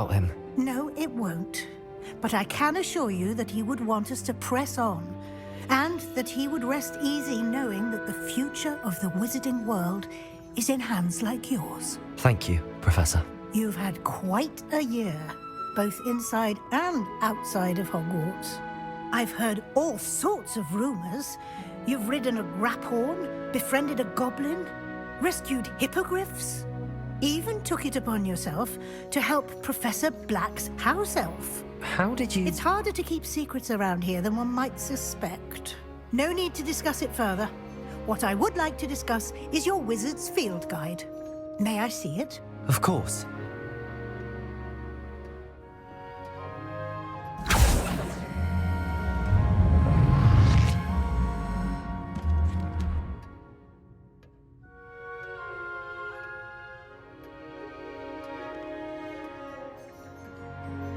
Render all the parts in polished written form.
About him. No, it won't. But I can assure you that he would want us to press on, and that he would rest easy knowing that the future of the wizarding world is in hands like yours. Thank you, Professor. You've had quite a year, both inside and outside of Hogwarts. I've heard all sorts of rumors. You've ridden a graphorn, befriended a goblin, rescued hippogriffs, even took it upon yourself to help Professor Black's house elf. How did you... It's harder to keep secrets around here than one might suspect. No need to discuss it further. What I would like to discuss is your wizard's field guide. May I see it? Of course.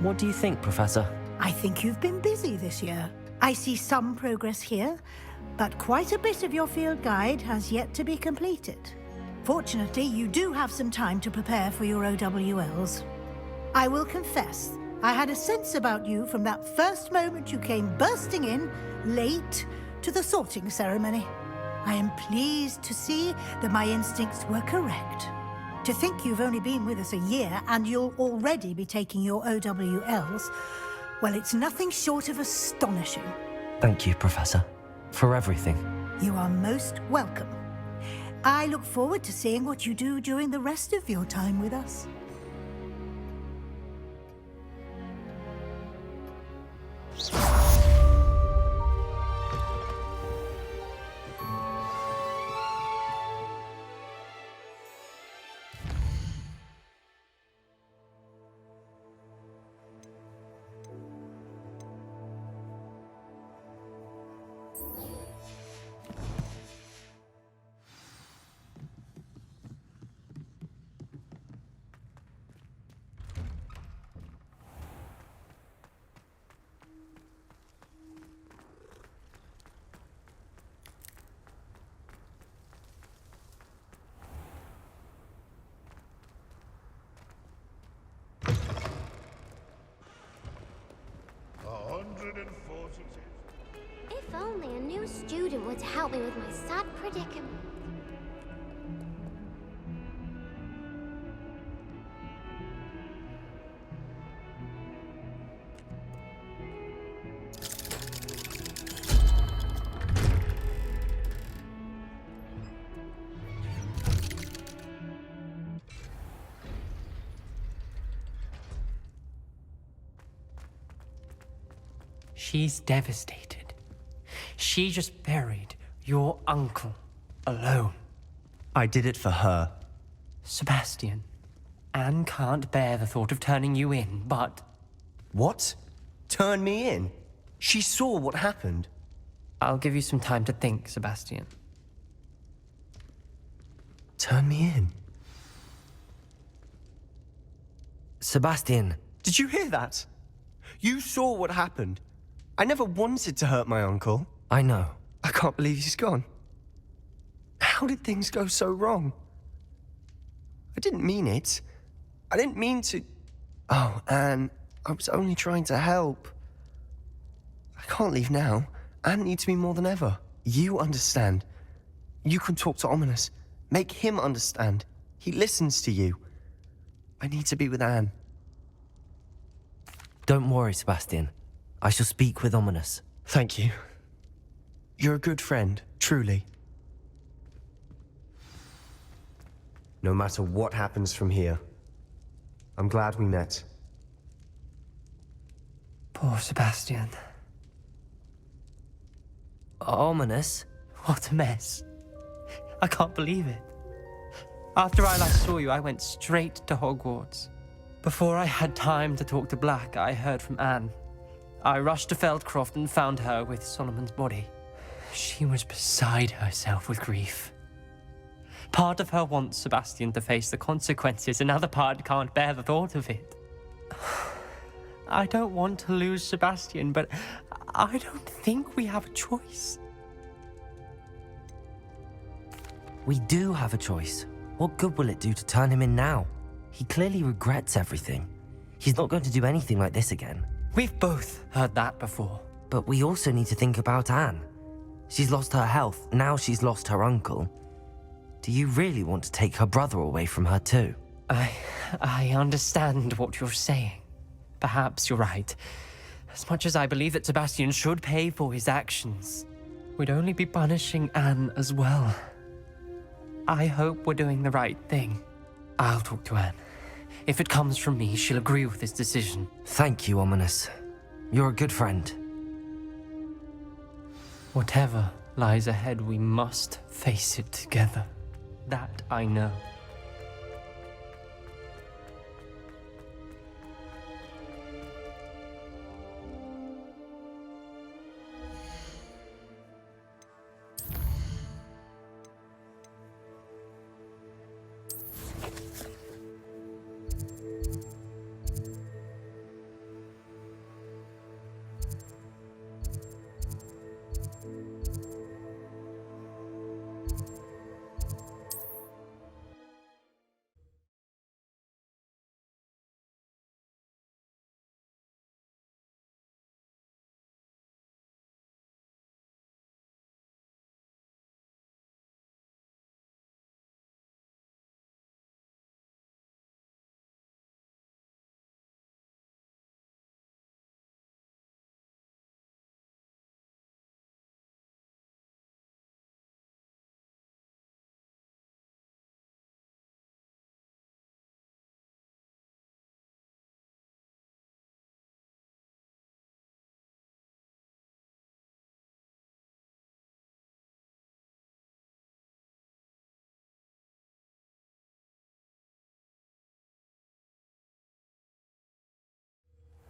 What do you think, Professor? I think you've been busy this year. I see some progress here, but quite a bit of your field guide has yet to be completed. Fortunately, you do have some time to prepare for your OWLs. I will confess, I had a sense about you from that first moment you came bursting in, late, to the sorting ceremony. I am pleased to see that my instincts were correct. To think you've only been with us a year and you'll already be taking your OWLs, well, it's nothing short of astonishing. Thank you, Professor, for everything. You are most welcome. I look forward to seeing what you do during the rest of your time with us. If only a new student would help me with my sad predicament. She's devastated. She just buried your uncle alone. I did it for her. Sebastian, Anne can't bear the thought of turning you in, but... What? Turn me in? She saw what happened. I'll give you some time to think, Sebastian. Turn me in? Sebastian. Did you hear that? You saw what happened. I never wanted to hurt my uncle. I know. I can't believe he's gone. How did things go so wrong? I didn't mean it. I didn't mean to... Oh, Anne, I was only trying to help. I can't leave now. Anne needs me more than ever. You understand. You can talk to Ominous. Make him understand. He listens to you. I need to be with Anne. Don't worry, Sebastian. I shall speak with Ominous. Thank you. You're a good friend, truly. No matter what happens from here, I'm glad we met. Poor Sebastian. Ominous? What a mess. I can't believe it. After I last saw you, I went straight to Hogwarts. Before I had time to talk to Black, I heard from Anne. I rushed to Feldcroft and found her with Solomon's body. She was beside herself with grief. Part of her wants Sebastian to face the consequences, another part can't bear the thought of it. I don't want to lose Sebastian, but I don't think we have a choice. We do have a choice. What good will it do to turn him in now? He clearly regrets everything. He's not going to do anything like this again. We've both heard that before. But we also need to think about Anne. She's lost her health, now she's lost her uncle. Do you really want to take her brother away from her too? I understand what you're saying. Perhaps you're right. As much as I believe that Sebastian should pay for his actions, we'd only be punishing Anne as well. I hope we're doing the right thing. I'll talk to Anne. If it comes from me, she'll agree with his decision. Thank you, Ominous. You're a good friend. Whatever lies ahead, we must face it together. That I know.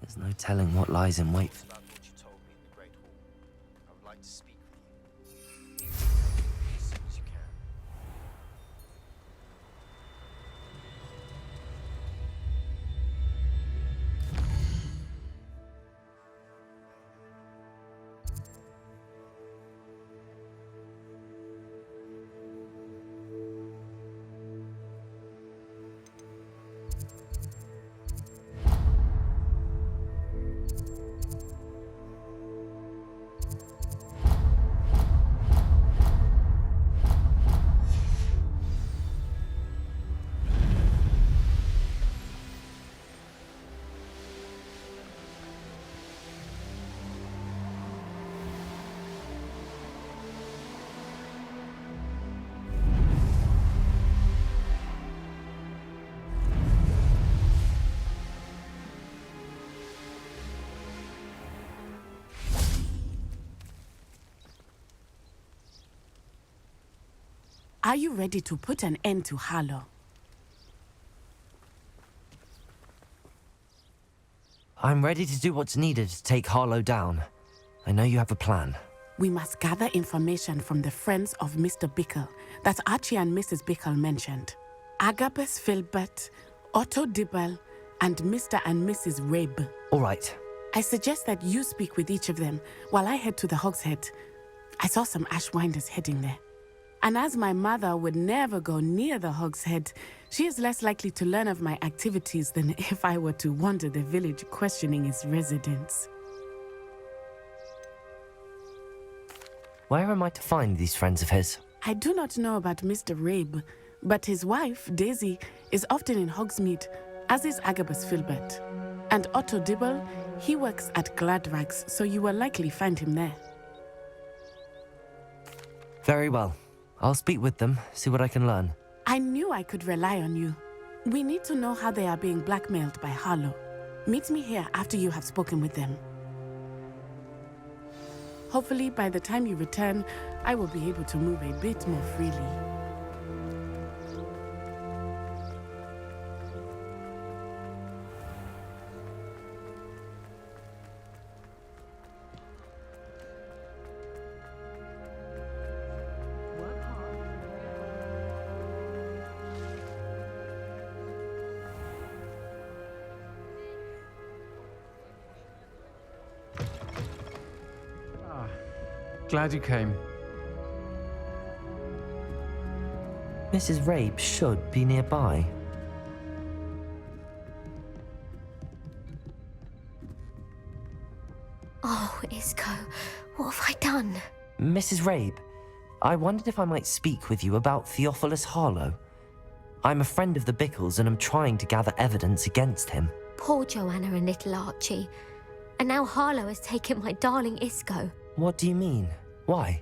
There's no telling what lies in wait. About what you told me in the Great Hall. I would like to speak with you. As soon as you can. Are you ready to put an end to Harlow? I'm ready to do what's needed to take Harlow down. I know you have a plan. We must gather information from the friends of Mr. Bickle that Archie and Mrs. Bickle mentioned. Agabus Filbert, Otto Dibble, and Mr. and Mrs. Rabe. All right. I suggest that you speak with each of them while I head to the Hogshead. I saw some Ashwinders heading there. And as my mother would never go near the Hogshead, she is less likely to learn of my activities than if I were to wander the village questioning its residents. Where am I to find these friends of his? I do not know about Mr. Rabe, but his wife, Daisy, is often in Hogsmeade, as is Agabus Filbert. And Otto Dibble, he works at Gladrags, so you will likely find him there. Very well. I'll speak with them, see what I can learn. I knew I could rely on you. We need to know how they are being blackmailed by Harlow. Meet me here after you have spoken with them. Hopefully, by the time you return, I will be able to move a bit more freely. Glad you came. Mrs. Rabe should be nearby. Oh, Isco, what have I done? Mrs. Rabe, I wondered if I might speak with you about Theophilus Harlow. I'm a friend of the Bickles and I'm trying to gather evidence against him. Poor Joanna and little Archie. And now Harlow has taken my darling Isco. What do you mean? Why?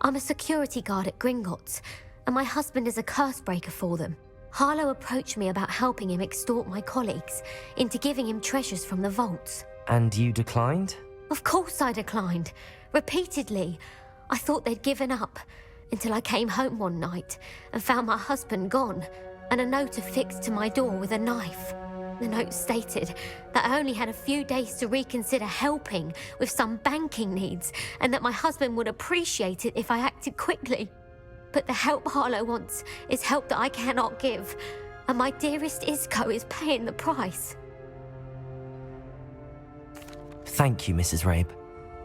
I'm a security guard at Gringotts, and my husband is a curse breaker for them. Harlow approached me about helping him extort my colleagues into giving him treasures from the vaults. And you declined? Of course I declined. Repeatedly. I thought they'd given up, until I came home one night and found my husband gone, and a note affixed to my door with a knife. The note stated that I only had a few days to reconsider helping with some banking needs, and that my husband would appreciate it if I acted quickly. But the help Harlow wants is help that I cannot give, and my dearest Isco is paying the price. Thank you, Mrs. Rabe.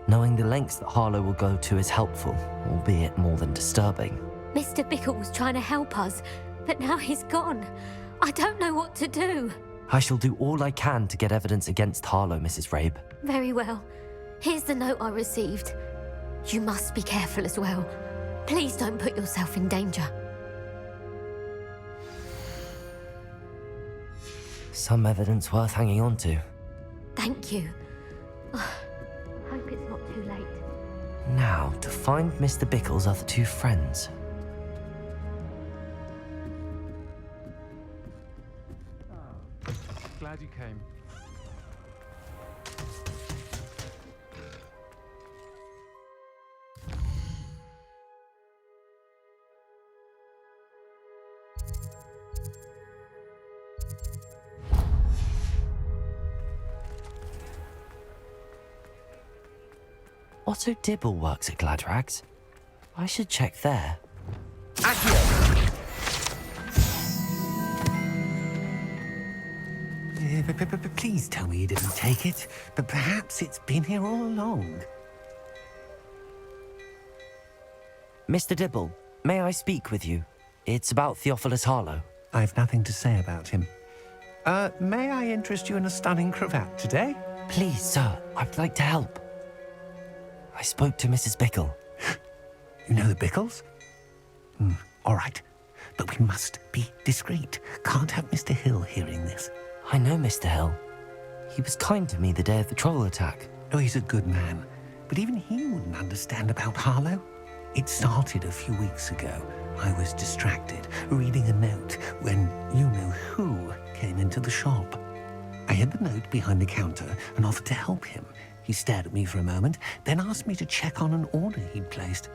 Knowing the lengths that Harlow will go to is helpful, albeit more than disturbing. Mr. Bickle was trying to help us, but now he's gone. I don't know what to do. I shall do all I can to get evidence against Harlow, Mrs. Rabe. Very well. Here's the note I received. You must be careful as well. Please don't put yourself in danger. Some evidence worth hanging on to. Thank you. Hope it's not too late. Now, to find Mr. Bickle's other two friends. Glad you came. Otto Dibble works at Gladrags. I should check there. Please tell me you didn't take it, but perhaps it's been here all along. Mr. Dibble, may I speak with you? It's about Theophilus Harlow. I've nothing to say about him. May I interest you in a stunning cravat today? Please, sir, I'd like to help. I spoke to Mrs. Bickle. You know the Bickles? All right, but we must be discreet. Can't have Mr. Hill hearing this. I know Mr. Hill. He was kind to me the day of the troll attack. Oh, he's a good man, but even he wouldn't understand about Harlow. It started a few weeks ago. I was distracted, reading a note, when you-know-who came into the shop. I hid the note behind the counter and offered to help him. He stared at me for a moment, then asked me to check on an order he'd placed.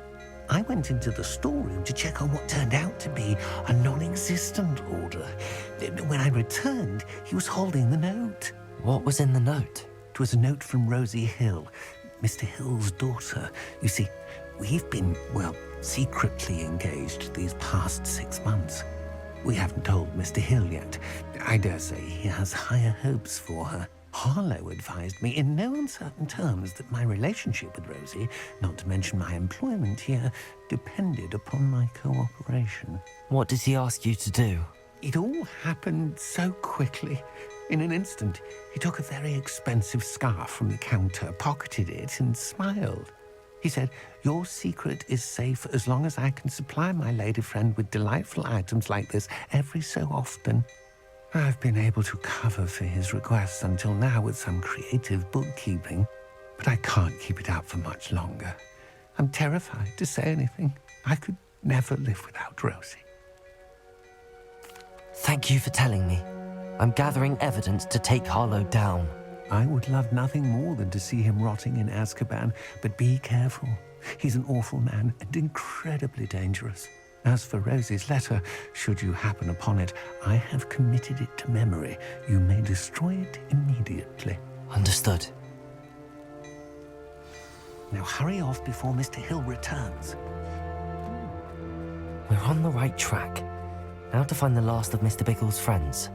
I went into the storeroom to check on what turned out to be a non-existent order. When I returned, he was holding the note. What was in the note? It was a note from Rosie Hill, Mr. Hill's daughter. You see, we've been, secretly engaged these past 6 months. We haven't told Mr. Hill yet. I dare say he has higher hopes for her. Harlow advised me in no uncertain terms that my relationship with Rosie, not to mention my employment here, depended upon my cooperation. What did he ask you to do? It all happened so quickly. In an instant, he took a very expensive scarf from the counter, pocketed it, and smiled. He said, "Your secret is safe as long as I can supply my lady friend with delightful items like this every so often." I've been able to cover for his requests until now with some creative bookkeeping, but I can't keep it up for much longer. I'm terrified to say anything. I could never live without Rosie. Thank you for telling me. I'm gathering evidence to take Harlow down. I would love nothing more than to see him rotting in Azkaban, but be careful. He's an awful man and incredibly dangerous. As for Rosie's letter, should you happen upon it, I have committed it to memory. You may destroy it immediately. Understood. Now hurry off before Mr. Hill returns. We're on the right track. Now to find the last of Mr. Bickle's friends.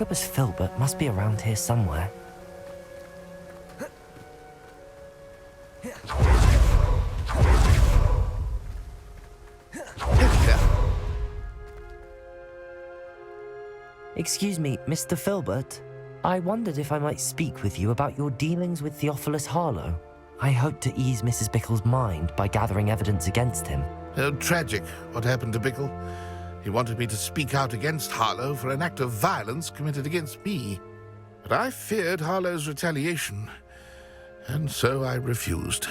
Agabus Filbert must be around here somewhere. Excuse me, Mr. Filbert. I wondered if I might speak with you about your dealings with Theophilus Harlow. I hope to ease Mrs. Bickle's mind by gathering evidence against him. Tragic, what happened to Bickle. He wanted me to speak out against Harlow for an act of violence committed against me. But I feared Harlow's retaliation, and so I refused.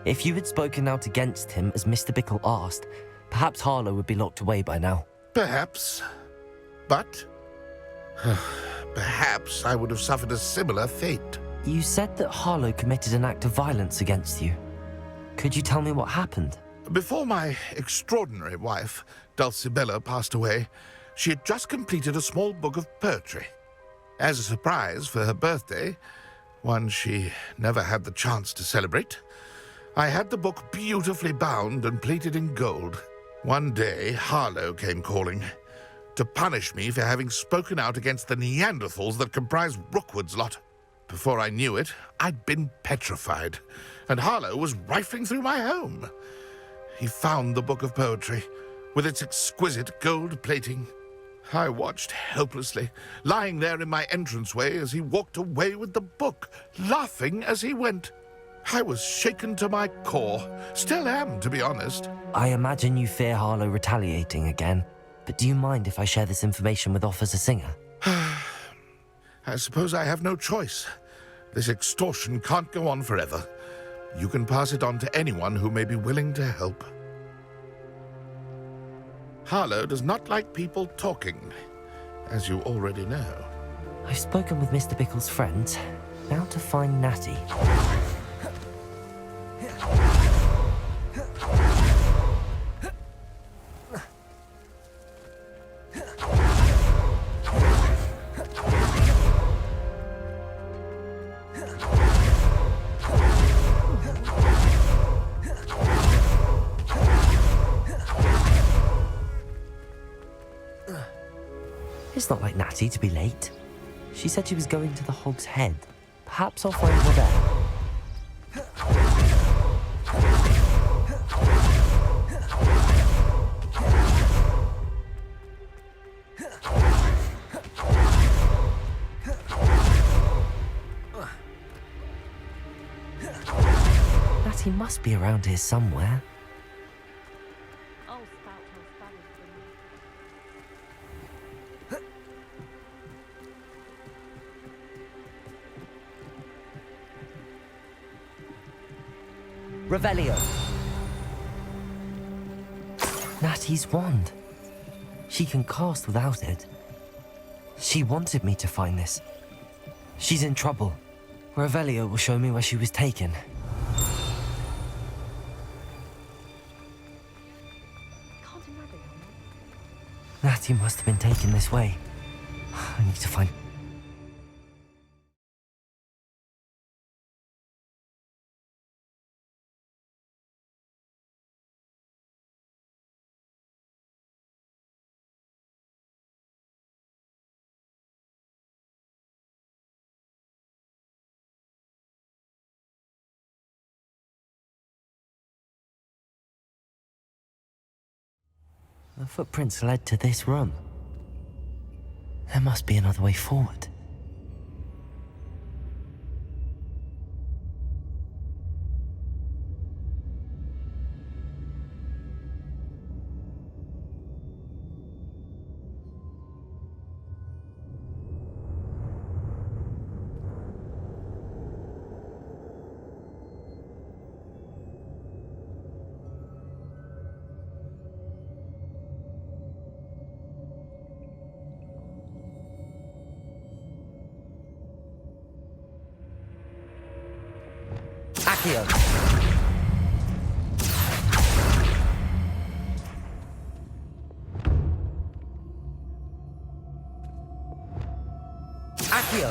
If you had spoken out against him as Mr. Bickle asked, perhaps Harlow would be locked away by now. Perhaps. But perhaps I would have suffered a similar fate. You said that Harlow committed an act of violence against you. Could you tell me what happened? Before my extraordinary wife, Dulcibella, passed away, she had just completed a small book of poetry. As a surprise for her birthday, one she never had the chance to celebrate, I had the book beautifully bound and plated in gold. One day, Harlow came calling to punish me for having spoken out against the Neanderthals that comprise Rookwood's lot. Before I knew it, I'd been petrified, and Harlow was rifling through my home. He found the book of poetry, with its exquisite gold plating. I watched helplessly, lying there in my entranceway as he walked away with the book, laughing as he went. I was shaken to my core. Still am, to be honest. I imagine you fear Harlow retaliating again, but do you mind if I share this information with Officer Singer? I suppose I have no choice. This extortion can't go on forever. You can pass it on to anyone who may be willing to help. Harlow does not like people talking, as you already know. I've spoken with Mr. Bickle's friends. Now to find Natty. It's not like Natty to be late. She said she was going to the Hog's Head. Perhaps I'll find her there. Natty must be around here somewhere. Revelio. Natty's wand. She can cast without it. She wanted me to find this. She's in trouble. Revelio will show me where she was taken. Natty must have been taken this way. I need to find... The footprints led to this room. There must be another way forward. Accio. Accio.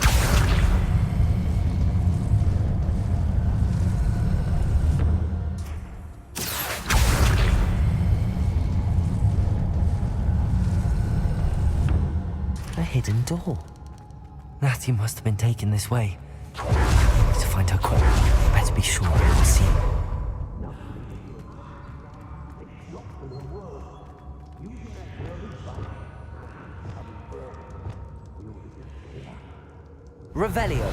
a hidden door. Natty must have been taken this way. I need to find her quick. Better be sure I haven't seen her. Revelio.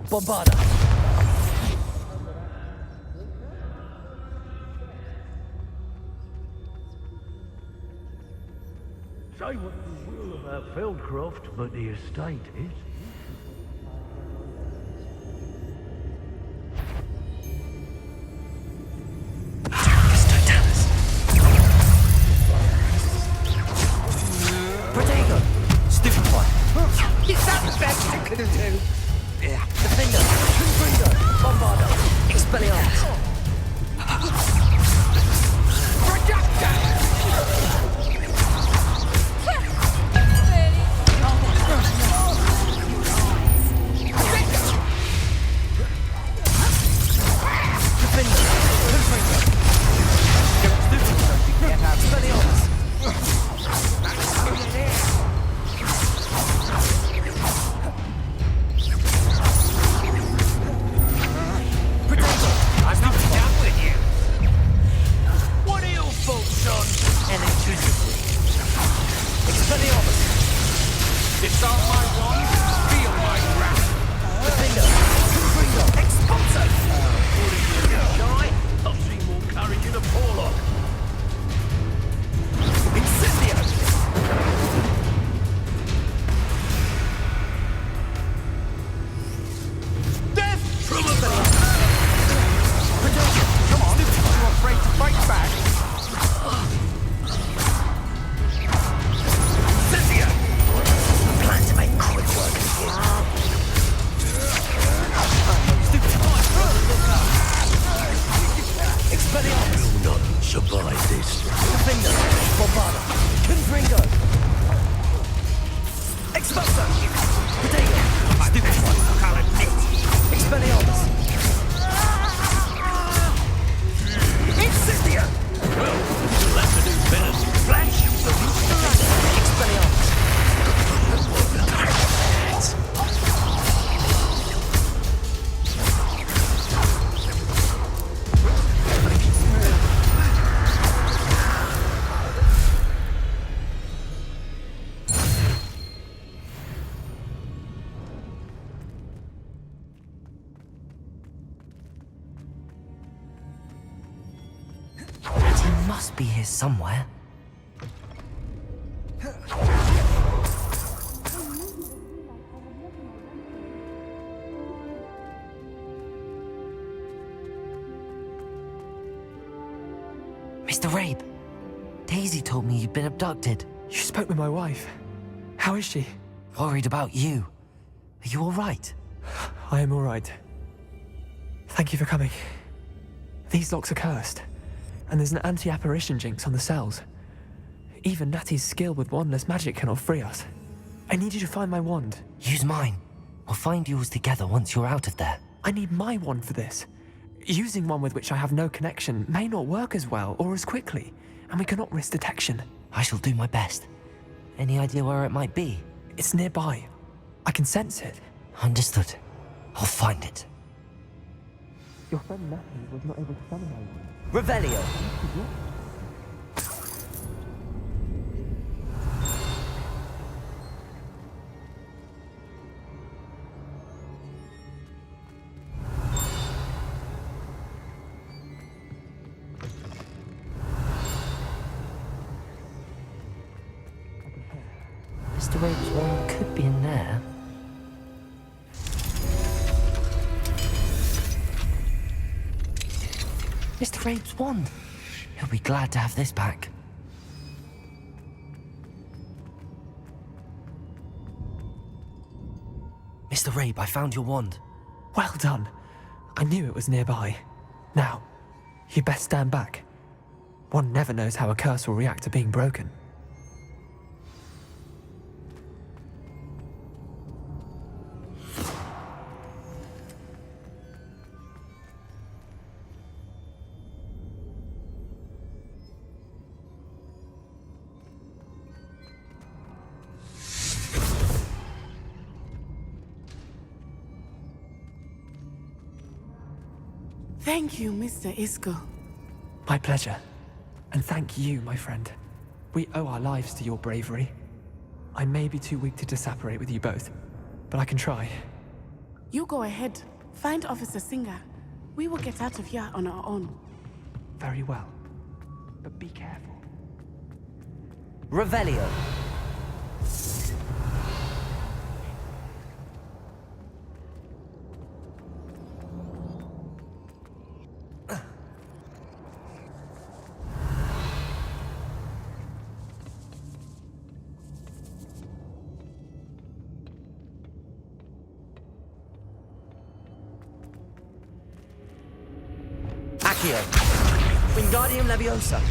Bombarda. Say what you will about Feldcroft, but the estate is. Protego. Stupid one. Is that the best you could do? Yeah. Defender. Confringo. Bombarda. Expelliarmus. Must be here somewhere. Mr. Rabe, Daisy told me you'd been abducted. You spoke with my wife. How is she? Worried about you. Are you all right? I am all right. Thank you for coming. These locks are cursed, and there's an anti-apparition jinx on the cells. Even Natty's skill with wandless magic cannot free us. I need you to find my wand. Use mine. We'll find yours together once you're out of there. I need my wand for this. Using one with which I have no connection may not work as well or as quickly, and we cannot risk detection. I shall do my best. Any idea where it might be? It's nearby. I can sense it. Understood. I'll find it. Your friend Natty was not able to summon my wand. Revelio. Mr. Rabe's wand could be in there. Mr. Rabe's wand. He'll be glad to have this back. Mr. Rabe, I found your wand. Well done. I knew it was nearby. Now, you best stand back. One never knows how a curse will react to being broken. Thank you, Mr. Isco. My pleasure. And thank you, my friend. We owe our lives to your bravery. I may be too weak to separate with you both, but I can try. You go ahead. Find Officer Singer. We will get out of here on our own. Very well. But be careful. Revelio. Accio. Wingardium Leviosa.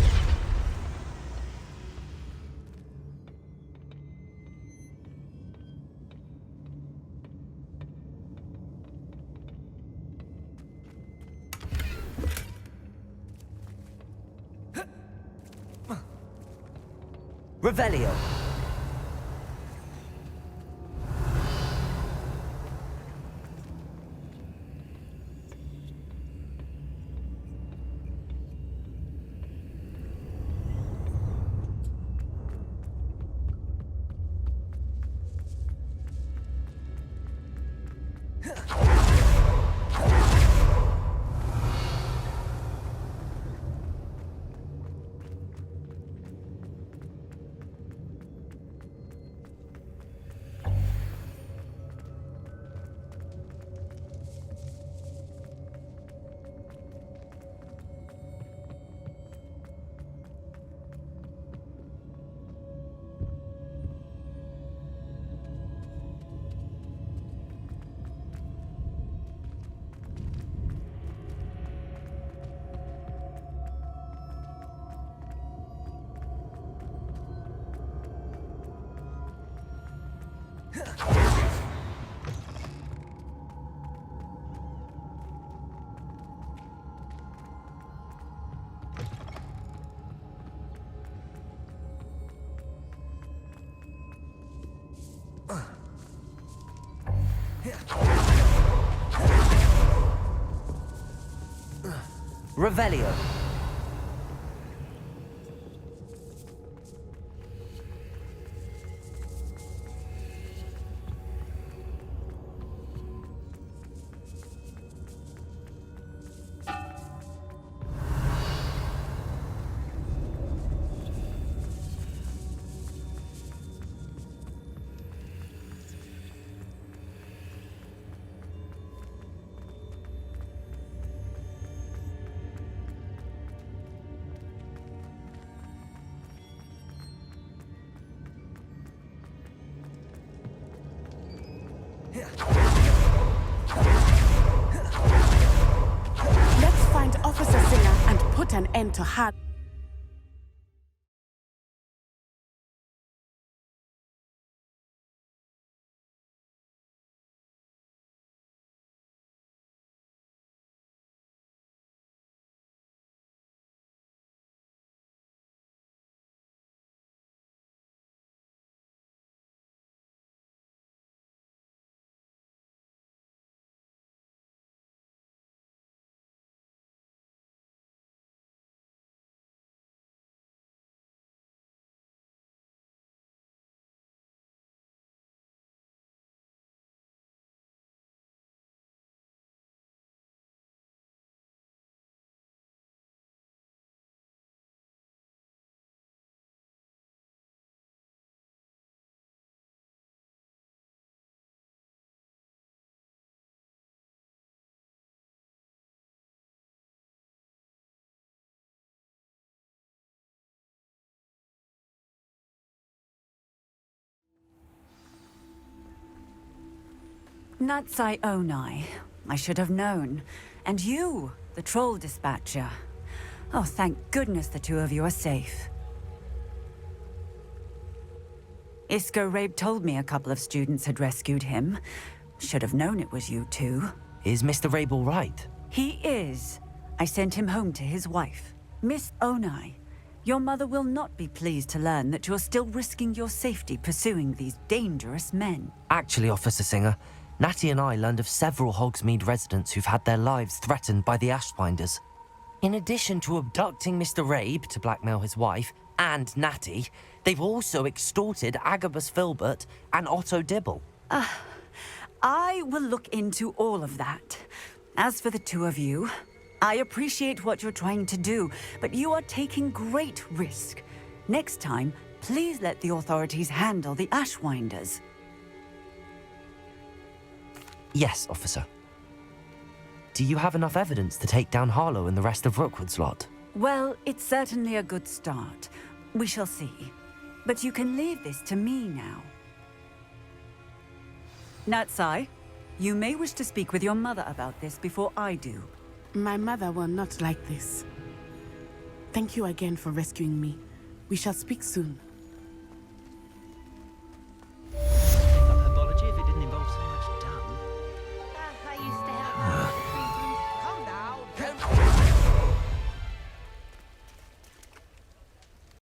Revelio. Revelio. Let's find Officer Singer and put an end to her. Natsai Onai. I should have known. And you, the troll dispatcher. Oh, thank goodness the two of you are safe. Isco Rabe told me a couple of students had rescued him. Should have known it was you two. Is Mr. Rabe all right? He is. I sent him home to his wife. Miss Onai, your mother will not be pleased to learn that you're still risking your safety pursuing these dangerous men. Actually, Officer Singer, Natty and I learned of several Hogsmeade residents who've had their lives threatened by the Ashwinders. In addition to abducting Mr. Rabe to blackmail his wife and Natty, they've also extorted Agabus Filbert and Otto Dibble. I will look into all of that. As for the two of you, I appreciate what you're trying to do, but you are taking great risk. Next time, please let the authorities handle the Ashwinders. Yes, officer. Do you have enough evidence to take down Harlow and the rest of Rookwood's lot? Well, it's certainly a good start. We shall see. But you can leave this to me now. Natsai, you may wish to speak with your mother about this before I do. My mother will not like this. Thank you again for rescuing me. We shall speak soon.